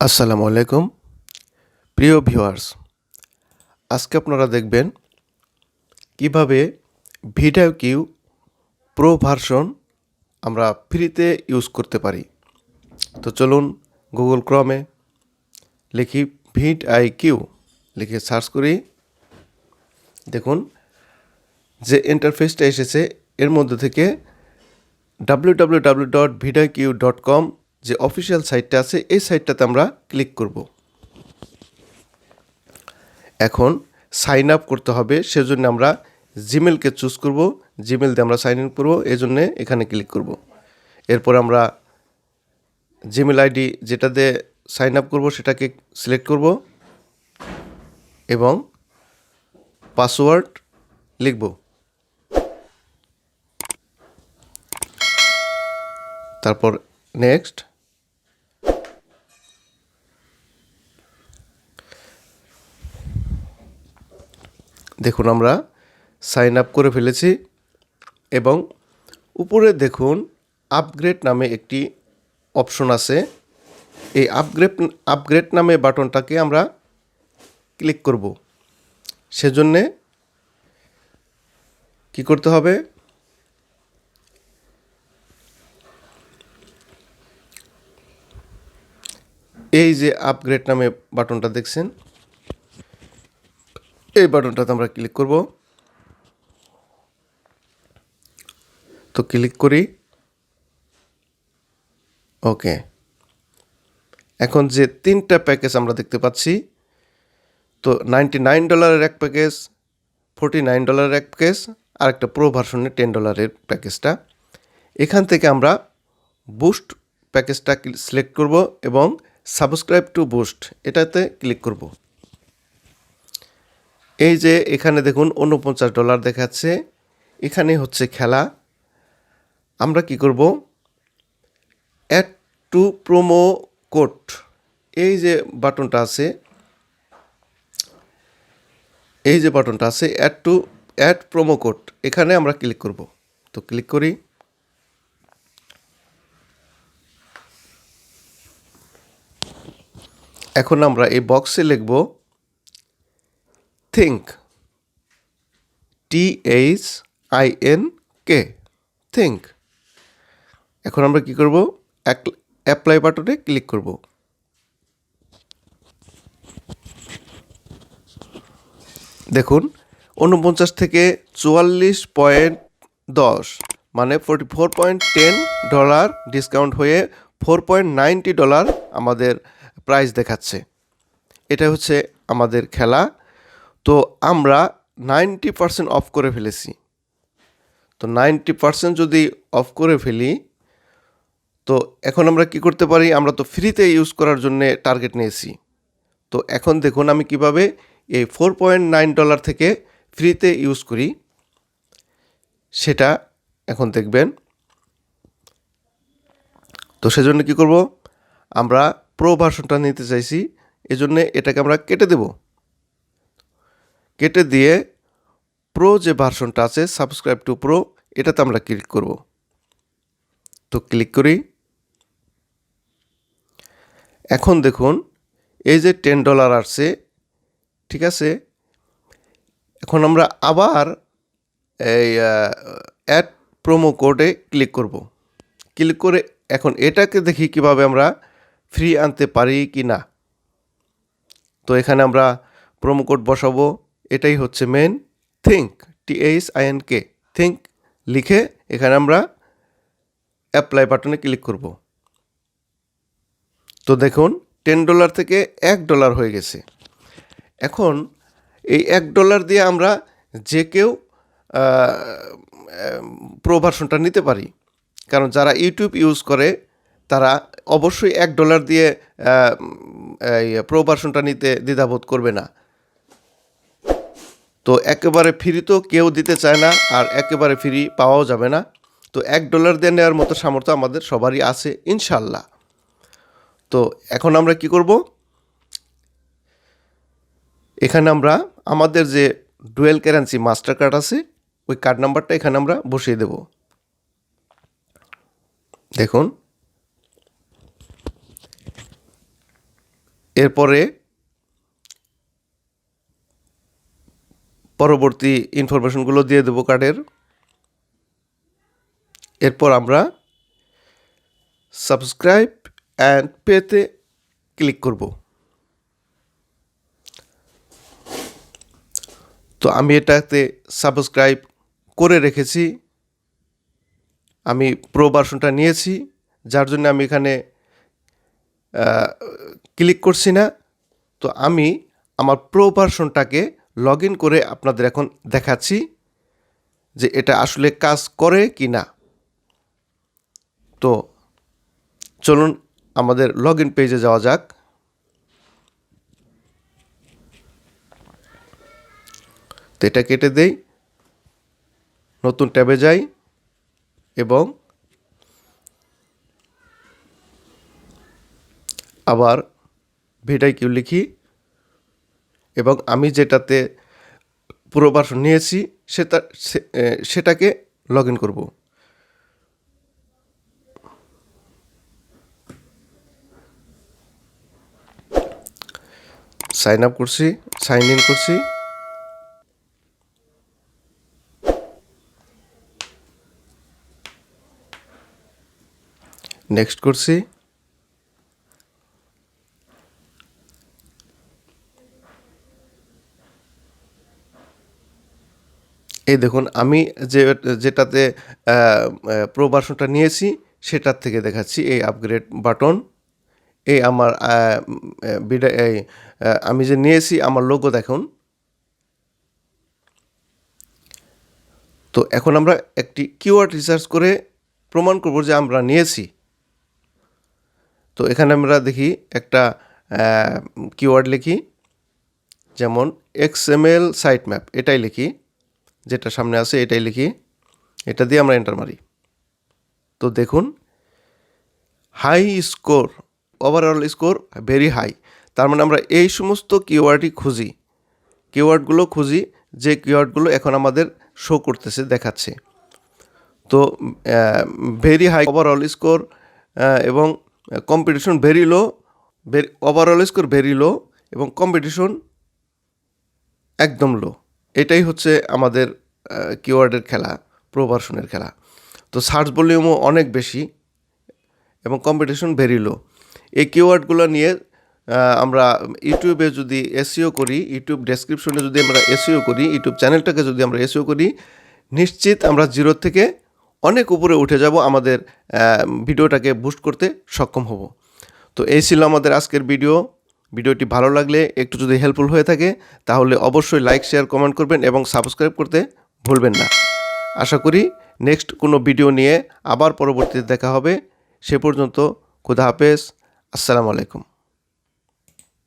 আসসালামু আলাইকুম প্রিয় ভিউয়ার্স, আজকে আপনারা দেখবেন কিভাবে ভিডিq প্রো ভার্সন আমরা ফ্রিতে ইউজ করতে পারি। তো চলুন গুগল ক্রমে লিখি ভিডিq, লিখে সার্চ করি। দেখুন যে ইন্টারফেসটা এসেছে এর মধ্যে থেকে www.vidiq.com যে অফিসিয়াল সাইটটা আছে এই সাইটটাতে আমরা ক্লিক করব। এখন সাইন আপ করতে হবে, সেজন্য আমরা জিমেলকে চুজ করব। জিমেল দিয়ে আমরা সাইন ইন করব, এই জন্যে এখানে ক্লিক করব। এরপর আমরা জিমেল আইডি যেটা দিয়ে সাইন আপ করব সেটাকে সিলেক্ট করব এবং পাসওয়ার্ড লিখব। তারপর নেক্সট। দেখুন আমরা সাইন আপ করে ফেলেছি এবং উপরে দেখুন আপগ্রেড নামে একটি অপশন আছে। এই আপগ্রেড নামে বাটনটাকে আমরা ক্লিক করব। সেজন্যে কি করতে হবে, এই যে আপগ্রেড নামে বাটনটা দেখছেন, এই বাটনটাতে আমরা ক্লিক করব। তো ক্লিক করি, ওকে। এখন যে তিনটা প্যাকেজ আমরা দেখতে পাচ্ছি, তো $99 এক প্যাকেজ, $49 এক প্যাকেজ, আর একটা প্রো ভার্সনের $10 প্যাকেজটা। এখান থেকে আমরা বুস্ট প্যাকেজটা সিলেক্ট করব এবং সাবস্ক্রাইব টু বুস্ট এটাতে ক্লিক করব। এই যে এখানে দেখুন $49 দেখাচ্ছে, এখানে হচ্ছে খেলা। আমরা কি করব, অ্যাড টু প্রোমো কোড, এই যে বাটনটা আছে, অ্যাড প্রোমো কোড, এখানে আমরা ক্লিক করব। তো ক্লিক করি। এখন আমরা এই বক্সে লিখব থিঙ্ক, THINK, থিঙ্ক। এখন আমরা কি করব, অ্যাপ্লাই বাটনে ক্লিক করব। দেখুন 49 থেকে 44.10 মানে $44.10 ডিসকাউন্ট হয়ে $4.90 আমাদের প্রাইস দেখাচ্ছে। এটা হচ্ছে আমাদের খেলা। তো আমরা 90% অফ করে ফেলেছি। তো 90% যদি অফ করে ফেলি, তো এখন আমরা কি করতে পারি, আমরা তো ফ্রিতে ইউজ করার জন্য টার্গেট নিয়েছি। তো এখন দেখুন আমি কিভাবে এই $4.9 থেকে ফ্রিতে ইউজ করি সেটা এখন দেখবেন। তো সেজন্য কি করব, আমরা প্রো ভার্সনটা নিতে চাইছি, এজন্য এটাকে আমরা কেটে দেব। কেটে দিয়ে প্রো যে ভার্সনটা আছে সাবস্ক্রাইব টু প্রো এটাতে আমরা ক্লিক করব। তো ক্লিক করি। এখন দেখুন এই যে $10 আসছে, ঠিক আছে। এখন আমরা আবার এই অ্যাড প্রোমো কোডে ক্লিক করব। ক্লিক করে এখন এটাকে দেখি কিভাবে আমরা ফ্রি আনতে পারি কি না। তো এখানে আমরা প্রোমো কোড বসাবো, এটাই হচ্ছে মেন থিঙ্ক, THINK, থিঙ্ক লিখে এখানে আমরা অ্যাপ্লাই বাটনে ক্লিক করব। তো দেখুন $10 থেকে $1 হয়ে গেছে। এখন এই $1 দিয়ে আমরা যে কেউ প্রো ভার্সনটা নিতে পারি, কারণ যারা ইউটিউব ইউজ করে তারা অবশ্যই $1 দিয়ে এই প্রো ভার্সনটা নিতে দ্বিধাবোধ করবে না। তো একেবারে ফ্রি তো কেউ দিতে চায় না, আর একেবারে ফ্রি পাওয়াও যাবে না। তো $1 দিয়ে নেওয়ার মতো সামর্থ্য আমাদের সবারই আছে ইনশাল্লাহ। তো এখন আমরা কি করব, এখানে আমরা আমাদের যে ডুয়েল কারেন্সি মাস্টার কার্ড আছে ওই কার্ড নাম্বারটা এখানে আমরা বসিয়ে দেব। দেখুন এরপরে পরবর্তী ইনফরমেশনগুলো দিয়ে দেবো কার্ডের। এরপর আমরা সাবস্ক্রাইব অ্যান্ড পেতে ক্লিক করব। তো আমি এটাতে সাবস্ক্রাইব করে রেখেছি, আমি প্রো ভার্সনটা নিয়েছি, যার জন্য আমি এখানে ক্লিক করছি না। তো আমি আমার প্রো ভার্সনটাকে লগ ইন করে আপনাদের এখন দেখাচ্ছি যে এটা আসলে কাজ করে কি না। তো চলুন আমাদের লগ ইন পেজে যাওয়া যাক। তো এটা কেটে দেই, নতুন ট্যাবে যাই এবং আবার ভিডিq লিখি এবং আমি যেটাতে পুরো ভার্সন নিয়েছি সেটাকে লগ ইন করব। সাইন আপ করছি, সাইন ইন করছি, নেক্সট করছি। এই দেখুন আমি যেটাতে প্রো ভার্সনটা নিয়েছি সেটার থেকে দেখাচ্ছি এই আপগ্রেড বাটন। এই আমার এই আমি যে নিয়েছি আমার লোগো দেখুন। তো এখন আমরা একটি কিওয়ার্ড রিসার্চ করে প্রমাণ করব যে আমরা নিয়েছি। তো এখানে আমরা দেখি একটা কিওয়ার্ড লিখি, যেমন XML সাইট ম্যাপ, এটাই লিখি, যেটা সামনে আছে এটাই লিখি, এটা দিয়ে আমরা এন্টার মারি। তো দেখুন high score, overall score very high. তার মানে আমরা এই সমস্ত কিওয়ার্ডই খুঁজি, কিওয়ার্ডগুলো খুঁজি যে কিওয়ার্ডগুলো এখন আমাদের শো করতেছে, দেখাচ্ছে। তো ভেরি হাই, ওভারঅল স্কোর এবং competition very low, overall score very low এবং কম্পিটিশন একদম লো। এটাই হচ্ছে আমাদের কিওয়ার্ডের খেলা, প্রো ভার্সনের খেলা। তো সার্চ ভলিউমও অনেক বেশি এবং কম্পিটিশন ভেরি লো। এই কিওয়ার্ডগুলো নিয়ে আমরা ইউটিউবে যদি এসইও করি, ইউটিউব ডেসক্রিপশনে যদি আমরা এসইও করি, ইউটিউব চ্যানেলটাকে যদি আমরা এসইও করি, নিশ্চিত আমরা জিরো থেকে অনেক উপরে উঠে যাব, আমাদের ভিডিওটাকে বুস্ট করতে সক্ষম হব। তো এই ছিল আমাদের আজকের ভিডিওটি ভালো লাগলে একটু যদি হেল্পফুল হয়ে থাকে তাহলে অবশ্যই লাইক, শেয়ার, কমেন্ট করবেন এবং সাবস্ক্রাইব করতে ভুলবেন না। আশা করি নেক্সট কোনো ভিডিও নিয়ে আবার পরবর্তীতে দেখা হবে। সে পর্যন্ত খুদা হাফেজ, আসসালামু আলাইকুম।